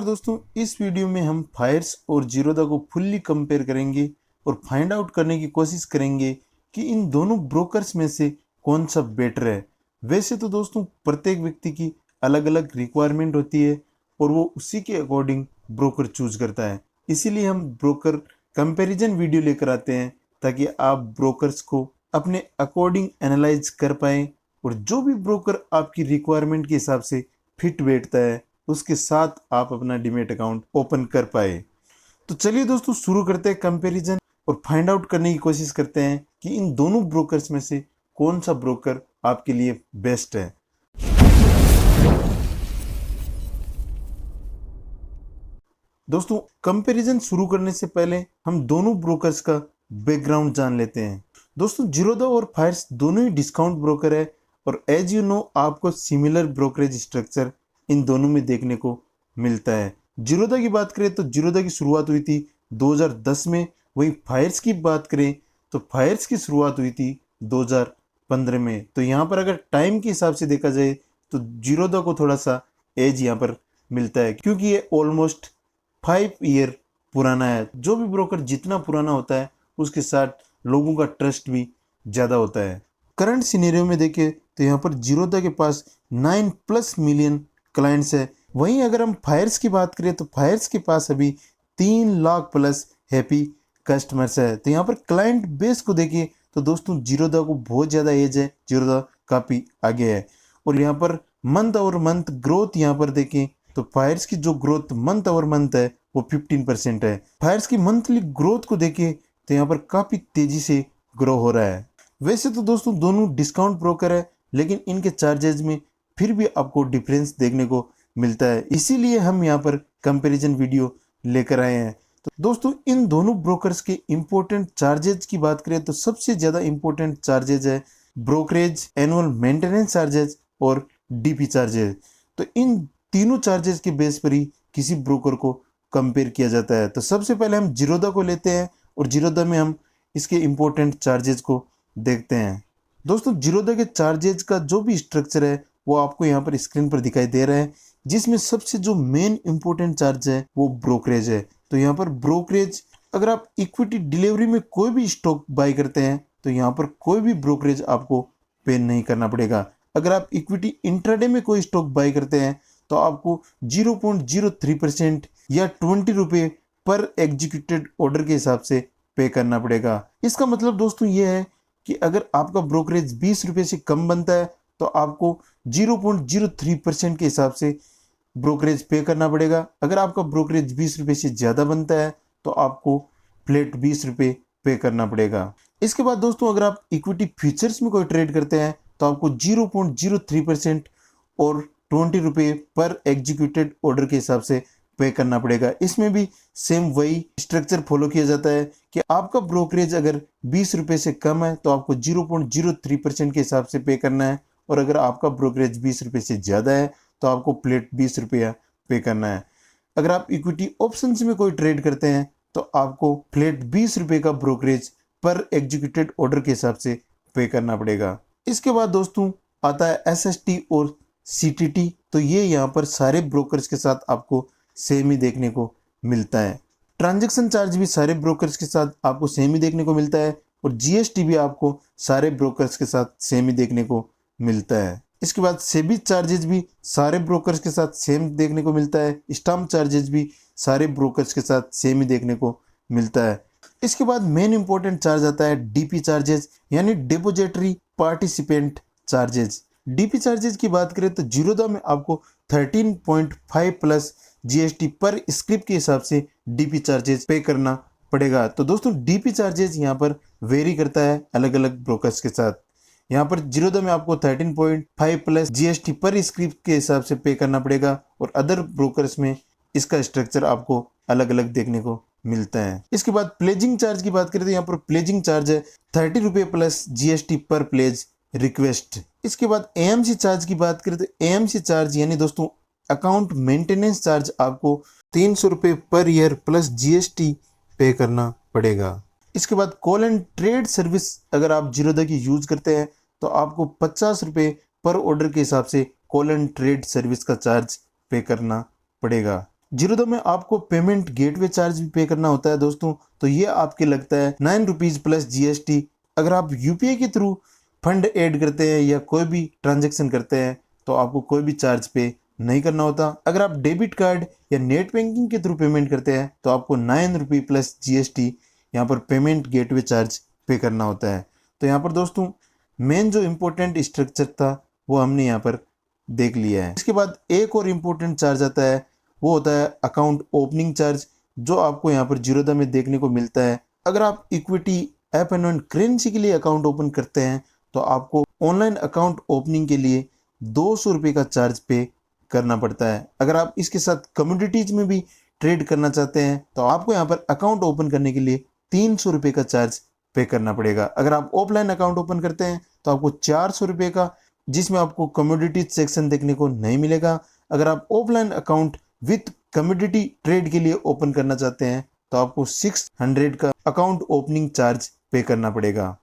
दोस्तों, इस वीडियो में हम फायर्स और जीरोधा को फुल्ली कंपेयर करेंगे और फाइंड आउट करने की कोशिश करेंगे कि इन दोनों ब्रोकर्स में से कौन सा बेटर है। वैसे तो दोस्तों प्रत्येक व्यक्ति की अलग अलग रिक्वायरमेंट होती है और वो उसी के अकॉर्डिंग ब्रोकर चूज करता है। इसीलिए हम ब्रोकर कंपैरिजन वीडियो लेकर आते हैं ताकि आप ब्रोकर्स को अपने अकॉर्डिंग एनालाइज कर पाएँ और जो भी ब्रोकर आपकी रिक्वायरमेंट के हिसाब से फिट बैठता है उसके साथ आप अपना डीमैट अकाउंट ओपन कर पाए। तो चलिए दोस्तों शुरू करते हैं कंपैरिजन और फाइंड आउट करने की कोशिश करते हैं कि इन दोनों ब्रोकर्स में से कौन सा ब्रोकर आपके लिए बेस्ट है। दोस्तों कंपैरिजन शुरू करने से पहले हम दोनों ब्रोकर्स का बैकग्राउंड जान लेते हैं। दोस्तों जीरोधा और फायर्स दोनों ही डिस्काउंट ब्रोकर है और एज यू नो आपको सिमिलर ब्रोकरेज स्ट्रक्चर इन दोनों में देखने को मिलता है। जीरोधा की बात करें तो जीरोधा की शुरुआत हुई थी 2010 में, वहीं फायर्स की बात करें तो फायर्स की शुरुआत हुई थी 2015 में। तो यहाँ पर अगर टाइम के हिसाब से देखा जाए तो जीरोधा को थोड़ा सा एज यहाँ पर मिलता है क्योंकि ये ऑलमोस्ट 5 ईयर पुराना है। जो भी ब्रोकर जितना पुराना होता है उसके साथ लोगों का ट्रस्ट भी ज़्यादा होता है। करंट सिनेरियो में देखें तो यहाँ पर जीरोधा के पास 9+ मिलियन क्लाइंट्स है। वहीं अगर हम फायर्स की बात करें तो फायर्स के पास अभी 3 लाख प्लस हैप्पी कस्टमर्स है। तो यहाँ पर क्लाइंट बेस को देखिए तो दोस्तों जीरोधा को बहुत ज़्यादा एज है, जीरोधा काफ़ी आगे है। और यहाँ per month over month growth यहाँ पर देखें तो फायर्स की जो ग्रोथ मंथ ओवर मंथ है वो 15% है। फायर्स की मंथली ग्रोथ को देखें तो यहाँ पर काफ़ी तेज़ी से ग्रो हो रहा है। वैसे तो दोस्तों दोनों डिस्काउंट ब्रोकर है लेकिन इनके चार्जेस में फिर भी आपको डिफरेंस देखने को मिलता है, इसीलिए हम यहाँ पर कंपैरिजन वीडियो लेकर आए हैं। तो दोस्तों इन दोनों ब्रोकर्स के इम्पोर्टेंट चार्जेज की बात करें तो सबसे ज़्यादा इम्पोर्टेंट चार्जेज है ब्रोकरेज, एनुअल मेंटेनेंस चार्जेज और डीपी चार्जेज। तो इन तीनों चार्जेज के बेस पर ही किसी ब्रोकर को कंपेयर किया जाता है। तो सबसे पहले हम जीरोधा को लेते हैं और जीरोधा में हम इसके इम्पोर्टेंट चार्जेज को देखते हैं। दोस्तों जीरोधा के चार्जेज का जो भी स्ट्रक्चर है वो आपको यहाँ पर स्क्रीन पर दिखाई दे रहा है, जिसमें सबसे जो मेन इंपॉर्टेंट चार्ज है वो ब्रोकरेज है। तो यहाँ पर ब्रोकरेज, अगर आप इक्विटी डिलीवरी में कोई भी स्टॉक बाय करते हैं तो यहाँ पर कोई भी ब्रोकरेज आपको पे नहीं करना पड़ेगा। अगर आप इक्विटी इंट्राडे में कोई स्टॉक बाय करते हैं तो आपको 0.03% या 20 रुपये पर एग्जीक्यूटेड ऑर्डर के हिसाब से पे करना पड़ेगा। इसका मतलब दोस्तों ये है कि अगर आपका ब्रोकरेज 20 रुपये से कम बनता है तो आपको 0.03% के हिसाब से ब्रोकरेज पे करना पड़ेगा। अगर आपका ब्रोकरेज 20 रुपये से ज़्यादा बनता है तो आपको फ्लैट 20 रुपये पे करना पड़ेगा। इसके बाद दोस्तों अगर आप इक्विटी फ्यूचर्स में कोई ट्रेड करते हैं तो आपको 0.03% और 20 रुपये पर एग्जीक्यूटेड ऑर्डर के हिसाब से पे करना पड़ेगा। इसमें भी सेम वही स्ट्रक्चर फॉलो किया जाता है कि आपका ब्रोकरेज अगर 20 रुपये से कम है तो आपको 0.03% के हिसाब से पे करना है, और अगर आपका ब्रोकरेज 20 रुपये से ज़्यादा है तो आपको प्लेट 20 रुपया पे करना है। अगर आप इक्विटी ऑप्शंस में कोई ट्रेड करते हैं तो आपको फ्लैट 20 रुपये का ब्रोकरेज पर एग्जीक्यूटेड ऑर्डर के हिसाब से पे करना पड़ेगा। इसके बाद दोस्तों आता है SST और CTT। तो ये यहाँ पर सारे ब्रोकर्स के साथ आपको सेम ही देखने को मिलता है। ट्रांजैक्शन चार्ज भी सारे ब्रोकर्स के साथ आपको सेम ही देखने को मिलता है और GST भी आपको सारे ब्रोकर्स के साथ सेम ही देखने को मिलता है। इसके बाद सेबी चार्जेज भी सारे ब्रोकर्स के साथ सेम देखने को मिलता है। स्टाम्प चार्जेज भी सारे ब्रोकर्स के साथ सेम ही देखने को मिलता है। इसके बाद मेन इंपॉर्टेंट चार्ज आता है DP चार्जेज यानी depository participant charges. DP charges की बात करें तो जीरोधा में आपको 13.5 प्लस GST पर स्क्रिप्ट के हिसाब से DP चार्जेज पे करना पड़ेगा। तो दोस्तों DP चार्जेज यहाँ पर वेरी करता है अलग अलग ब्रोकर्स के साथ। यहाँ पर जीरोधा में आपको 13.5 प्लस GST पर स्क्रिप्ट के हिसाब से पे करना पड़ेगा और अदर ब्रोकर्स में इसका स्ट्रक्चर आपको अलग अलग देखने को मिलता है। इसके बाद प्लेजिंग चार्ज की बात करें तो यहाँ पर प्लेजिंग चार्ज है 30 रुपये प्लस GST पर प्लेज रिक्वेस्ट। इसके बाद AMC चार्ज की बात करें तो AMC चार्ज यानी दोस्तों अकाउंट मेंटेनेंस चार्ज आपको 300 रुपये पर ईयर प्लस GST पे करना पड़ेगा। इसके बाद कॉल एंड ट्रेड सर्विस अगर आप जीरोधा की यूज करते हैं तो आपको 50 रुपये पर ऑर्डर के हिसाब से कॉल एंड ट्रेड सर्विस का चार्ज पे करना पड़ेगा। जीरोधा में आपको पेमेंट गेटवे चार्ज भी पे करना होता है दोस्तों, तो ये आपके लगता है 9 रुपीज प्लस जीएसटी। अगर आप यूपीआई के थ्रू फंड ऐड करते हैं या कोई भी ट्रांजैक्शन करते हैं तो आपको कोई भी चार्ज पे नहीं करना होता। अगर आप डेबिट कार्ड या नेट बैंकिंग के थ्रू पेमेंट करते हैं तो आपको 9 रुपये प्लस जीएसटी यहाँ पर पेमेंट गेटवे चार्ज पे करना होता है। तो यहाँ पर दोस्तों मेन जो इम्पोर्टेंट स्ट्रक्चर था वो हमने यहाँ पर देख लिया है। इसके बाद एक और इम्पोर्टेंट चार्ज आता है, वो होता है अकाउंट ओपनिंग चार्ज, जो आपको यहाँ पर जीरोधा में देखने को मिलता है। अगर आप इक्विटी ऐप एंड करेंसी के लिए अकाउंट ओपन करते हैं तो आपको ऑनलाइन अकाउंट ओपनिंग के लिए 200 रुपये का चार्ज पे करना पड़ता है। अगर आप इसके साथ कम्योडिटीज में भी ट्रेड करना चाहते हैं तो आपको यहाँ पर अकाउंट ओपन करने के लिए 300 रुपये का चार्ज पे करना पड़ेगा। अगर आप ऑफलाइन अकाउंट ओपन करते हैं तो आपको 400 रुपये का, जिसमें आपको कम्योडिटीज सेक्शन देखने को नहीं मिलेगा। अगर आप offline account with commodity trade के लिए ओपन करना चाहते हैं तो आपको 600 का अकाउंट ओपनिंग चार्ज पे करना पड़ेगा।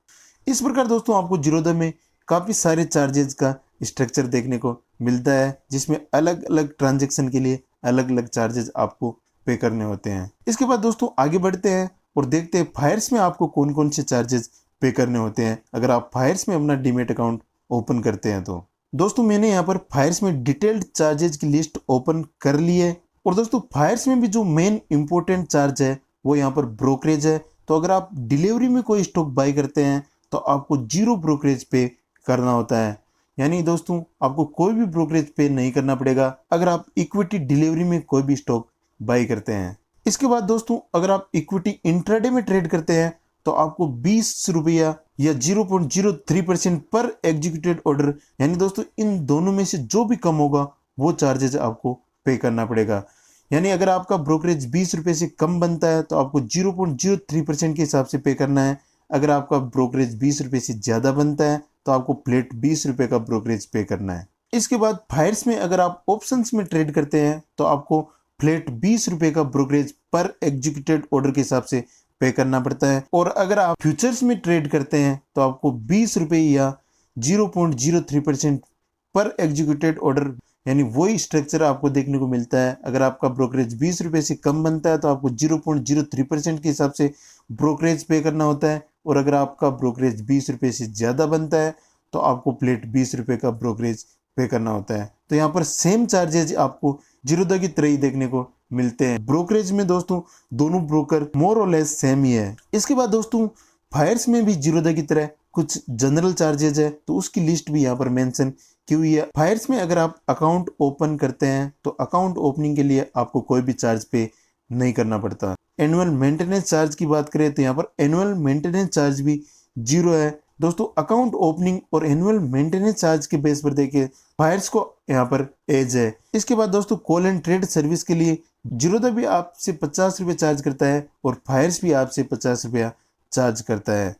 इस प्रकार दोस्तों आपको जीरोधा में काफ़ी सारे चार्जेस का स्ट्रक्चर देखने को मिलता है, जिसमें अलग अलग ट्रांजैक्शन के लिए अलग अलग चार्जेस आपको पे करने होते हैं। इसके बाद दोस्तों आगे बढ़ते हैं और देखते हैं फायर्स में आपको कौन कौन से चार्जेस पे करने होते हैं अगर आप फायर्स में अपना डीमेट अकाउंट ओपन करते हैं तो। दोस्तों मैंने यहाँ पर फायर्स में डिटेल्ड चार्जेस की लिस्ट ओपन कर ली है। और दोस्तों फायर्स में भी जो मेन इंपॉर्टेंट चार्ज है वो यहाँ पर ब्रोकरेज है। तो अगर आप डिलीवरी में कोई स्टॉक बाई करते हैं तो आपको 0 ब्रोकरेज पे करना होता है, यानी दोस्तों आपको कोई भी ब्रोकरेज पे नहीं करना पड़ेगा अगर आप इक्विटी डिलीवरी में कोई भी स्टॉक बाई करते हैं। इसके बाद दोस्तों अगर आप इक्विटी इंट्राडे में ट्रेड करते हैं तो आपको 20 रुपया या 0.03% पर एग्जीक्यूटेड ऑर्डर, यानी दोस्तों इन दोनों में से जो भी कम होगा वो चार्जेस आपको पे करना पड़ेगा। यानी अगर आपका ब्रोकरेज 20 रुपये से कम बनता है तो आपको 0.03% के हिसाब से पे करना है। अगर आपका ब्रोकरेज 20 रुपये से ज़्यादा बनता है तो आपको फ्लैट 20 रुपये का ब्रोकरेज पे करना है। इसके बाद फायर्स में अगर आप ऑप्शंस में ट्रेड करते हैं तो आपको फ्लैट 20 रुपये का ब्रोकरेज पर एग्जीक्यूटेड ऑर्डर के हिसाब से पे करना पड़ता है। और अगर आप फ्यूचर्स में ट्रेड करते हैं तो आपको 20 रुपये या 0.03% पर एग्जीक्यूटेड ऑर्डर, यानी वही स्ट्रक्चर आपको देखने को मिलता है। अगर आपका ब्रोकरेज 20 रुपये से कम बनता है तो आपको 0.03% के हिसाब से ब्रोकरेज पे करना होता है। और अगर आपका ब्रोकरेज 20 रुपये से ज़्यादा बनता है तो आपको प्लेट 20 रुपये का ब्रोकरेज पे करना होता है। तो यहाँ पर सेम चार्जेज आपको जीरोधा की तरह ही देखने को मिलते हैं। ब्रोकरेज में दोस्तों दोनों ब्रोकर मोर और लेस सेम ही है। इसके बाद दोस्तों फायर्स में भी जीरोधा की तरह कुछ जनरल चार्जेज है, तो उसकी लिस्ट भी यहाँ पर मेंशन की हुई है। फायर्स में अगर आप अकाउंट ओपन करते हैं तो अकाउंट ओपनिंग के लिए आपको कोई भी चार्ज पे नहीं करना पड़ता। एनुअल मेंटेनेंस चार्ज की बात करें तो यहाँ पर एनुअल मेंटेनेंस चार्ज भी 0 है। दोस्तों अकाउंट ओपनिंग और एनुअल मेंटेनेंस चार्ज के बेस पर देखिए फायर्स को यहाँ पर एज है। इसके बाद दोस्तों कॉल एंड ट्रेड सर्विस के लिए जीरोधा भी आपसे 50 रुपये चार्ज करता है और फायर्स भी आपसे 50 रुपया चार्ज करता है।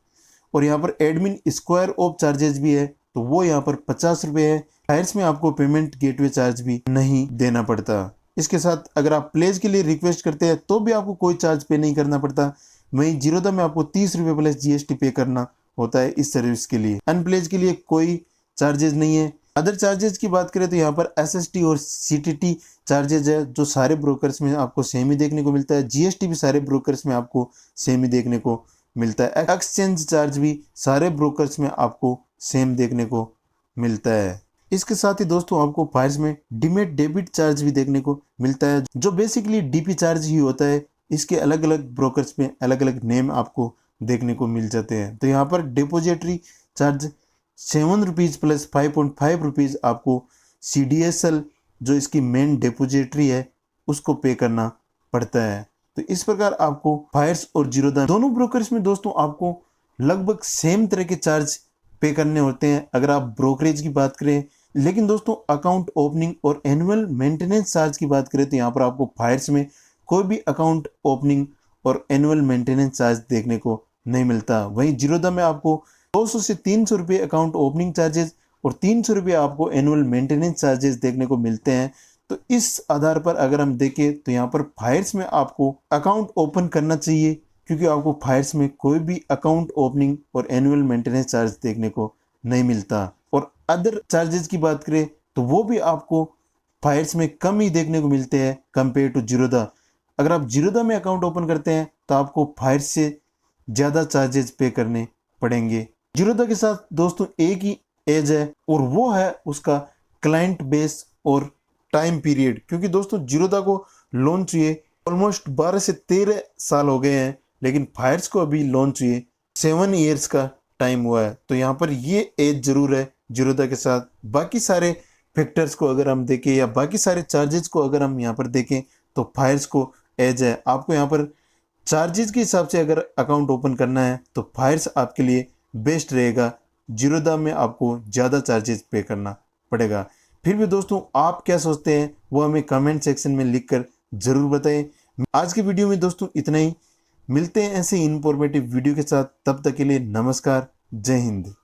और यहाँ पर एडमिन स्क्वायर ऑफ चार्जेस भी है, तो वो यहाँ पर 50 रुपये है। फायर्स में आपको पेमेंट गेटवे चार्ज भी नहीं देना पड़ता। इसके साथ अगर आप प्लेज के लिए रिक्वेस्ट करते हैं तो भी आपको कोई चार्ज पे नहीं करना पड़ता। वहीं जीरोधा में आपको 30 रुपये प्लस जीएसटी पे करना होता है इस सर्विस के लिए। अनप्लेज के लिए कोई चार्जेस नहीं है। अदर चार्जेस की बात करें तो यहाँ पर एसएसटी और सीटीटी चार्जेस है, जो सारे ब्रोकर्स में आपको सेम ही देखने को मिलता है। जीएसटी भी सारे ब्रोकर्स में आपको सेम ही देखने को मिलता है। एक्सचेंज चार्ज भी सारे ब्रोकर्स में आपको सेम देखने को मिलता है। इसके साथ ही दोस्तों आपको फायर्स में डीमेट डेबिट चार्ज भी देखने को मिलता है, जो बेसिकली डीपी चार्ज ही होता है। इसके अलग अलग ब्रोकर्स में अलग अलग नेम आपको देखने को मिल जाते हैं। तो यहाँ पर depository charge 7 rupees plus 5.5 rupees आपको CDSL, जो इसकी मेन डिपोजिटरी है, उसको पे करना पड़ता है। तो इस प्रकार आपको फायर्स और जीरोधा दोनों ब्रोकर्स में दोस्तों आपको लगभग सेम तरह के चार्ज पे करने होते हैं अगर आप ब्रोकरेज की बात करें। लेकिन दोस्तों अकाउंट ओपनिंग और एनुअल मेंटेनेंस चार्ज की बात करें तो यहाँ पर आपको फायर्स में कोई भी अकाउंट ओपनिंग और एनुअल मेंटेनेंस चार्ज देखने को नहीं मिलता। वहीं जीरोधा में आपको 200 से 300 रुपये अकाउंट ओपनिंग चार्जेस और 300 रुपये आपको एनुअल मेंटेनेंस चार्जेस देखने को मिलते हैं। तो इस आधार पर अगर हम देखें तो यहाँ पर फायर्स में आपको अकाउंट ओपन करना चाहिए, क्योंकि आपको फायर्स में कोई भी अकाउंट ओपनिंग और एनुअल मेंटेनेंस चार्ज देखने को नहीं मिलता। और अदर चार्जेस की बात करें तो वो भी आपको फायर्स में कम ही देखने को मिलते हैं कंपेयर टू जीरोधा। अगर आप जीरोधा में अकाउंट ओपन करते हैं तो आपको फायर्स से ज़्यादा चार्जेस पे करने पड़ेंगे। जीरोधा के साथ दोस्तों एक ही एज है और वो है उसका क्लाइंट बेस और टाइम पीरियड, क्योंकि दोस्तों जीरोधा को लॉन्च हुए ऑलमोस्ट 12 से 13 साल हो गए हैं, लेकिन फायर्स को अभी लॉन्च हुए 7 ईयर्स का टाइम हुआ है। तो यहाँ पर ये एज जरूर है जीरोधा के साथ। बाकी सारे फैक्टर्स को अगर हम देखें या बाकी सारे चार्जेस को अगर हम यहाँ पर देखें तो फायर्स को एज है। आपको यहाँ पर चार्जेस के हिसाब से अगर अकाउंट ओपन करना है तो फायर्स आपके लिए बेस्ट रहेगा। जीरोधा में आपको ज़्यादा चार्जेस पे करना पड़ेगा। फिर भी दोस्तों आप क्या सोचते हैं वो हमें कमेंट सेक्शन में लिखकर ज़रूर बताएं। आज के वीडियो में दोस्तों इतना ही। मिलते हैं ऐसे इंफॉर्मेटिव वीडियो के साथ, तब तक के लिए नमस्कार, जय हिंद।